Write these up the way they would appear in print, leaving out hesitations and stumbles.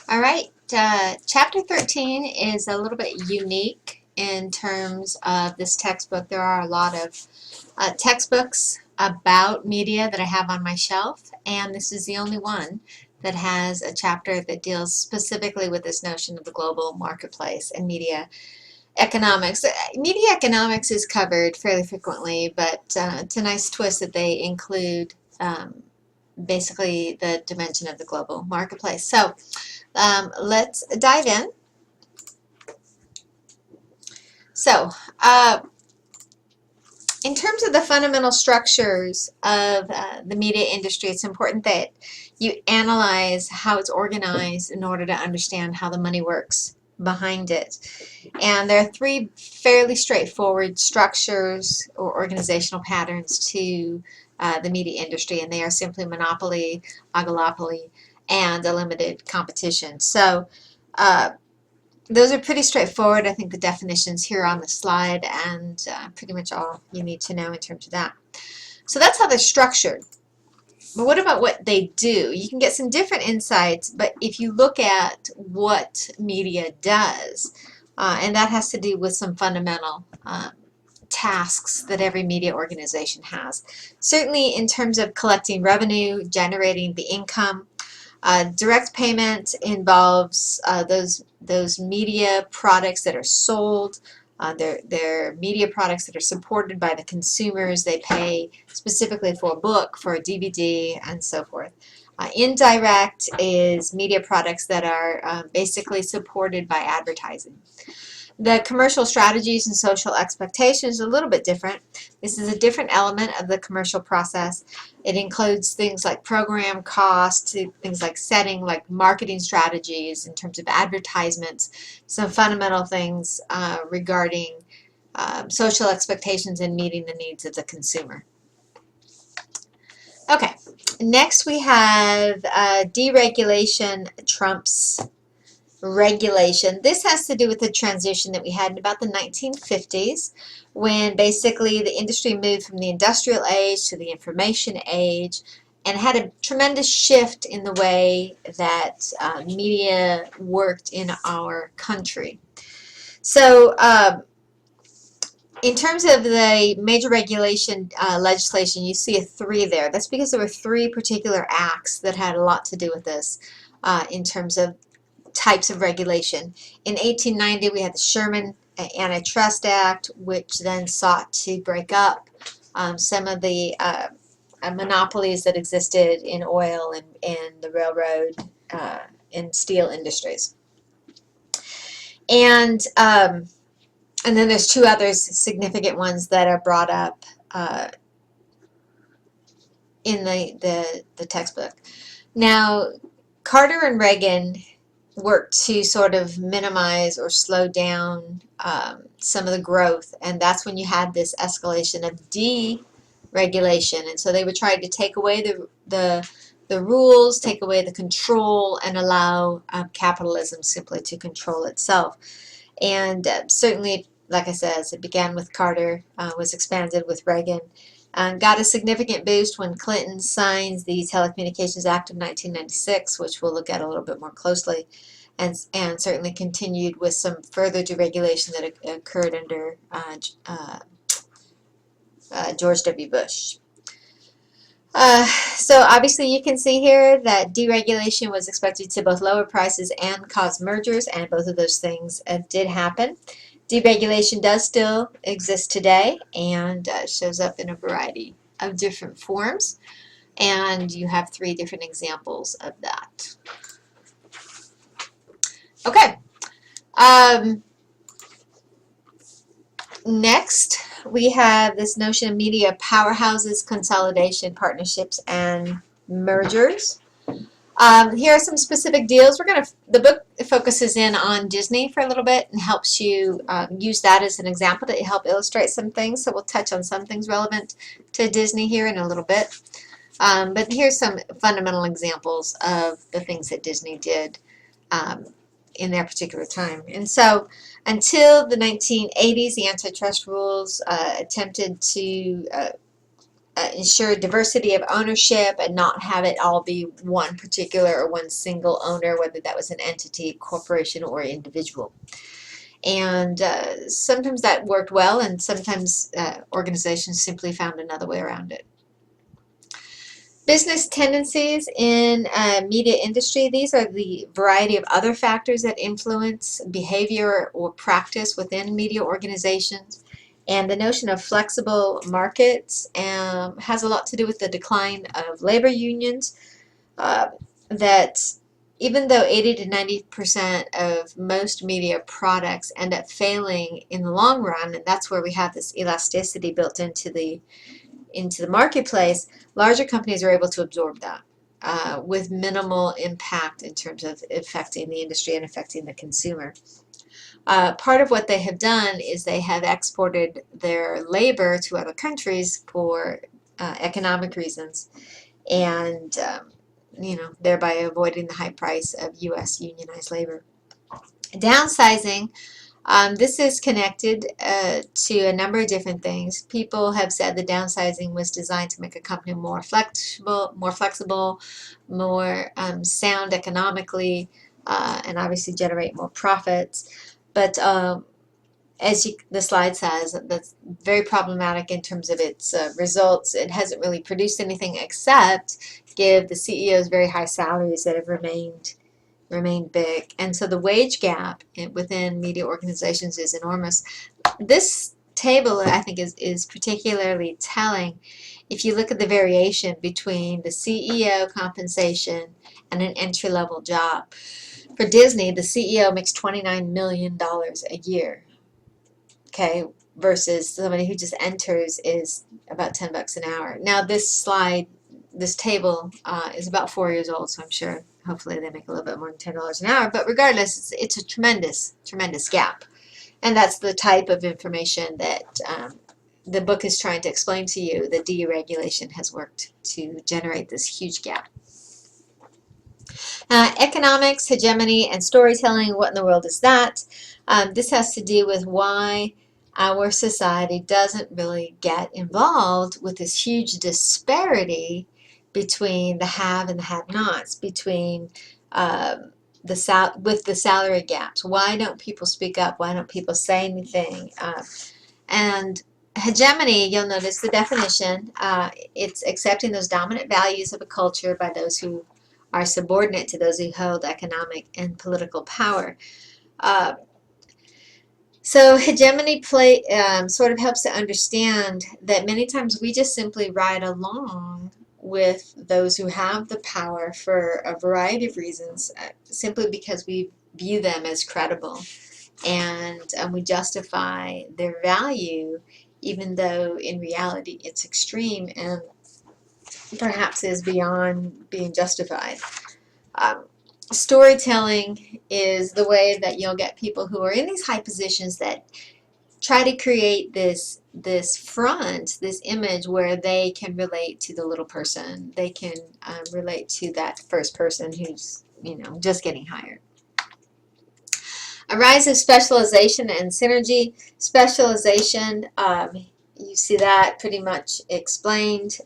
All right, Chapter 13 is a little bit unique in terms of this textbook. There are a lot of textbooks about media that I have on my shelf, and this is the only one that has a chapter that deals specifically with this notion of the global marketplace and media economics. Media economics is covered fairly frequently, but it's a nice twist that they include basically the dimension of the global marketplace. So let's dive in. So, in terms of the fundamental structures of the media industry, it's important that you analyze how it's organized in order to understand how the money works behind it. And there are three fairly straightforward structures or organizational patterns to the media industry, and they are simply monopoly, oligopoly, and a limited competition. So, those are pretty straightforward. I think the definitions here on the slide, and pretty much all you need to know in terms of that. So that's how they're structured. But what about what they do? You can get some different insights, but if you look at what media does, and that has to do with some fundamental tasks that every media organization has. Certainly in terms of collecting revenue, generating the income, direct payment involves those media products that are sold. They're media products that are supported by the consumers. They pay specifically for a book, for a DVD, and so forth. Indirect is media products that are basically supported by advertising. The commercial strategies and social expectations are a little bit different. This is a different element of the commercial process. It includes things like program costs, things like setting, like marketing strategies in terms of advertisements, some fundamental things regarding social expectations and meeting the needs of the consumer. Okay, next we have deregulation trumps regulation. This has to do with the transition that we had in about the 1950s, when basically the industry moved from the industrial age to the information age and had a tremendous shift in the way that media worked in our country. So in terms of the major regulation legislation, you see a 3 there. That's because there were 3 particular acts that had a lot to do with this in terms of types of regulation. In 1890, we had the Sherman Antitrust Act, which then sought to break up some of the monopolies that existed in oil and the railroad and steel industries. And then there's 2 others, significant ones that are brought up in the textbook. Now, Carter and Reagan worked to sort of minimize or slow down some of the growth, and that's when you had this escalation of deregulation. And so they would try to take away the rules, take away the control, and allow capitalism simply to control itself. And certainly, like I said, it began with Carter, was expanded with Reagan, got a significant boost when Clinton signs the Telecommunications Act of 1996, which we'll look at a little bit more closely, and certainly continued with some further deregulation that occurred under George W. Bush. So obviously you can see here that deregulation was expected to both lower prices and cause mergers, and both of those things did happen. Deregulation does still exist today and shows up in a variety of different forms, and you have 3 different examples of that. Okay, next we have this notion of media powerhouses, consolidation, partnerships, and mergers. Here are some specific deals. The book focuses in on Disney for a little bit and helps you use that as an example to help illustrate some things. So we'll touch on some things relevant to Disney here in a little bit. But here's some fundamental examples of the things that Disney did in their particular time. And so until the 1980s, the antitrust rules attempted to ensure diversity of ownership and not have it all be one particular or one single owner, whether that was an entity, corporation, or individual. And sometimes that worked well, and sometimes organizations simply found another way around it. Business tendencies in media industry. These are the variety of other factors that influence behavior or practice within media organizations. And the notion of flexible markets has a lot to do with the decline of labor unions. That even though 80 to 90% of most media products end up failing in the long run, and that's where we have this elasticity built into the marketplace, larger companies are able to absorb that with minimal impact in terms of affecting the industry and affecting the consumer. Part of what they have done is they have exported their labor to other countries for economic reasons, and thereby avoiding the high price of U.S. unionized labor. Downsizing. This is connected to a number of different things. People have said the downsizing was designed to make a company more flexible, more sound economically, and obviously generate more profits. But as the slide says, that's very problematic in terms of its results. It hasn't really produced anything except give the CEOs very high salaries that have remained big. And so the wage gap within media organizations is enormous. This table, I think, is particularly telling if you look at the variation between the CEO compensation and an entry-level job. For Disney, the CEO makes $29 million a year, okay, versus somebody who just enters is about 10 bucks an hour. Now this table is about 4 years old, so I'm sure hopefully they make a little bit more than $10 an hour, but regardless, it's a tremendous gap. And that's the type of information that the book is trying to explain to you. The deregulation has worked to generate this huge gap. Economics, hegemony, and storytelling. What in the world is that? This has to do with why our society doesn't really get involved with this huge disparity between the have and the have-nots, between with the salary gaps. Why don't people speak up? Why don't people say anything? And hegemony, you'll notice the definition. It's accepting those dominant values of a culture by those who are subordinate to those who hold economic and political power. So hegemony sort of helps to understand that many times we just simply ride along with those who have the power for a variety of reasons, simply because we view them as credible, and we justify their value, even though in reality it's extreme and perhaps is beyond being justified. Storytelling is the way that you'll get people who are in these high positions that try to create this front, this image where they can relate to the little person. They can relate to that first person who's just getting hired. A rise of specialization and synergy. Specialization, you see that pretty much explained.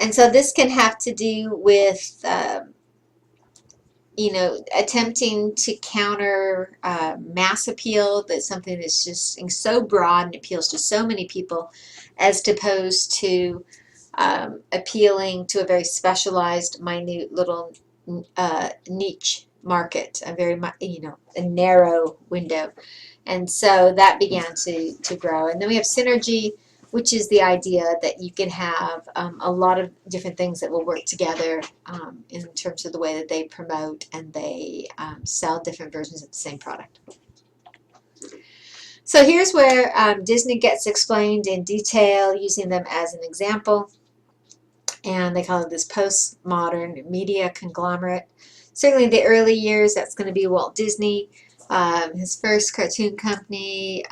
And so this can have to do with attempting to counter mass appeal. That's something that's just so broad and appeals to so many people, as opposed to appealing to a very specialized, minute little niche market, a very a narrow window. And so that began to grow. And then we have synergy, which is the idea that you can have a lot of different things that will work together in terms of the way that they promote and they sell different versions of the same product. So here's where Disney gets explained in detail, using them as an example. And they call it this postmodern media conglomerate. Certainly in the early years, that's going to be Walt Disney. His first cartoon company,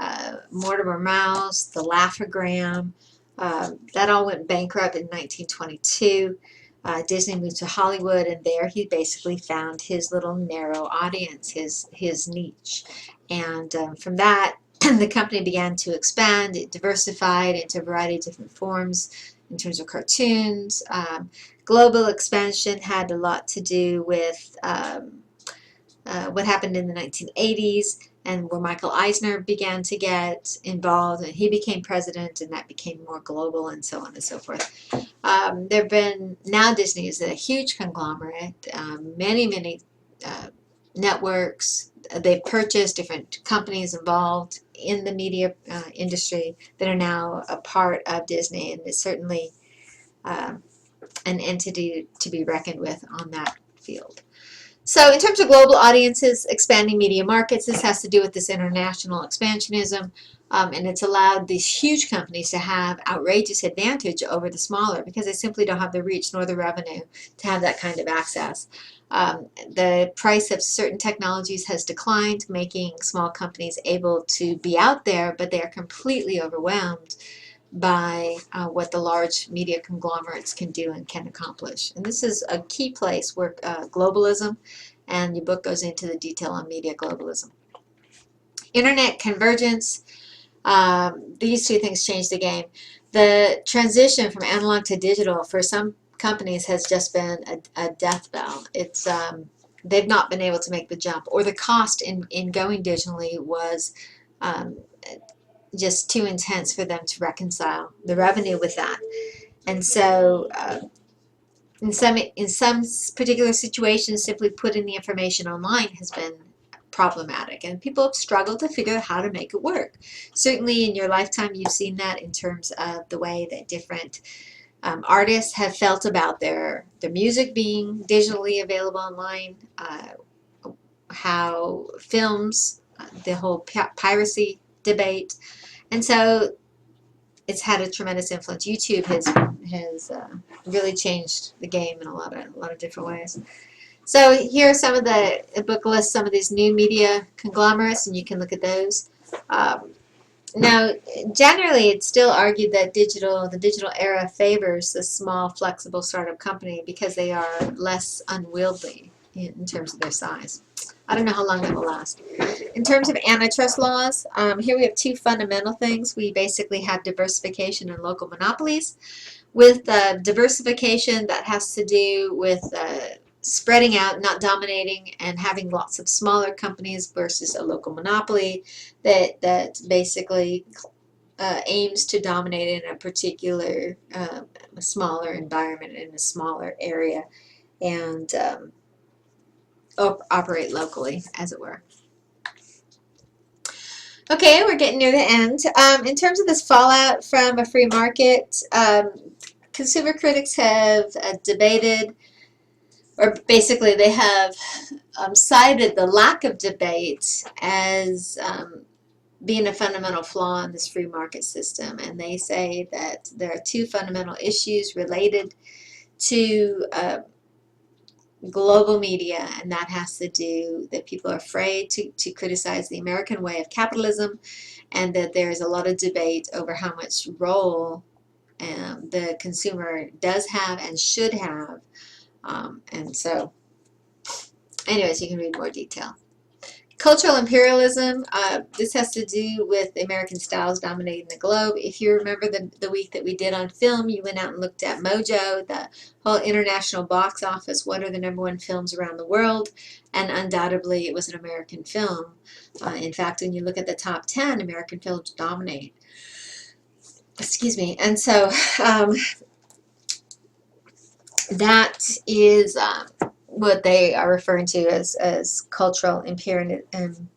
Mortimer Mouse, the Laugh-O-Gram, that all went bankrupt in 1922. Disney moved to Hollywood, and there he basically found his little narrow audience, his niche. And from that, the company began to expand. It diversified into a variety of different forms in terms of cartoons. Global expansion had a lot to do with what happened in the 1980s, and where Michael Eisner began to get involved, and he became president, and that became more global, and so on and so forth. There have been, now Disney is a huge conglomerate, many networks. They've purchased different companies involved in the media industry that are now a part of Disney, and it's certainly an entity to be reckoned with on that field. So in terms of global audiences, expanding media markets, this has to do with this international expansionism, and it's allowed these huge companies to have outrageous advantage over the smaller because they simply don't have the reach nor the revenue to have that kind of access. The price of certain technologies has declined, making small companies able to be out there, but they are completely overwhelmed by what the large media conglomerates can do and can accomplish. And this is a key place where globalism, and your book goes into the detail on media globalism. Internet convergence, these two things changed the game. The transition from analog to digital for some companies has just been a death bell. It's they've not been able to make the jump, or the cost in going digitally was just too intense for them to reconcile the revenue with that. And so in some particular situations, simply putting the information online has been problematic, and people have struggled to figure out how to make it work. Certainly in your lifetime you've seen that in terms of the way that different artists have felt about their music being digitally available online, how films, the whole piracy debate. And so it's had a tremendous influence. YouTube has really changed the game in a lot of different ways. So here are some of the book lists, some of these new media conglomerates, and you can look at those. Now, generally, it's still argued that the digital era favors the small, flexible startup company because they are less unwieldy in terms of their size. I don't know how long that will last. In terms of antitrust laws, here we have two fundamental things. We basically have diversification and local monopolies. With diversification, that has to do with spreading out, not dominating, and having lots of smaller companies versus a local monopoly that basically aims to dominate in a particular smaller environment in a smaller area and operate locally, as it were. Okay, we're getting near the end. In terms of this fallout from a free market, consumer critics have debated, or basically they have cited the lack of debate as being a fundamental flaw in this free market system. And they say that there are two fundamental issues related to global media, and that has to do that people are afraid to criticize the American way of capitalism, and that there's a lot of debate over how much role the consumer does have and should have. And so, anyways, you can read more detail. Cultural imperialism, this has to do with American styles dominating the globe. If you remember the week that we did on film, you went out and looked at Mojo, the whole international box office, what are the #1 films around the world, and undoubtedly it was an American film. In fact, when you look at the top 10, American films dominate. Excuse me. And so that is what they are referring to as cultural imperialism.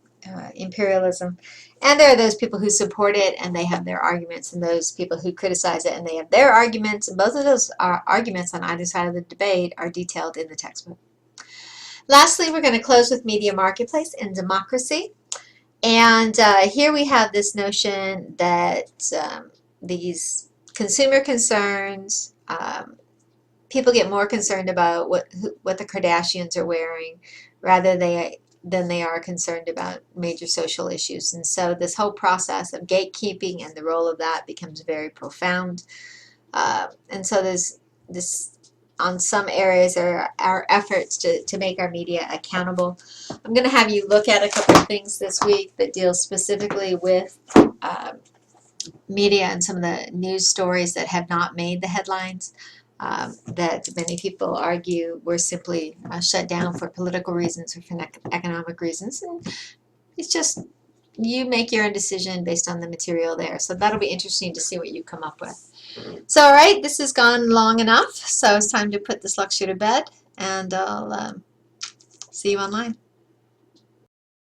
And there are those people who support it and they have their arguments, and those people who criticize it and they have their arguments, and both of those arguments on either side of the debate are detailed in the textbook. Lastly, we're going to close with media marketplace and democracy. And here we have this notion that these consumer concerns, people get more concerned about what the Kardashians are wearing rather than they are concerned about major social issues. And so this whole process of gatekeeping and the role of that becomes very profound. And so there's this on some areas are our efforts to make our media accountable. I'm going to have you look at a couple of things this week that deal specifically with media and some of the news stories that have not made the headlines, that many people argue were simply shut down for political reasons or for economic reasons. And it's just, you make your own decision based on the material there. So that'll be interesting to see what you come up with. So, all right, this has gone long enough. So it's time to put this lecture to bed, and I'll see you online.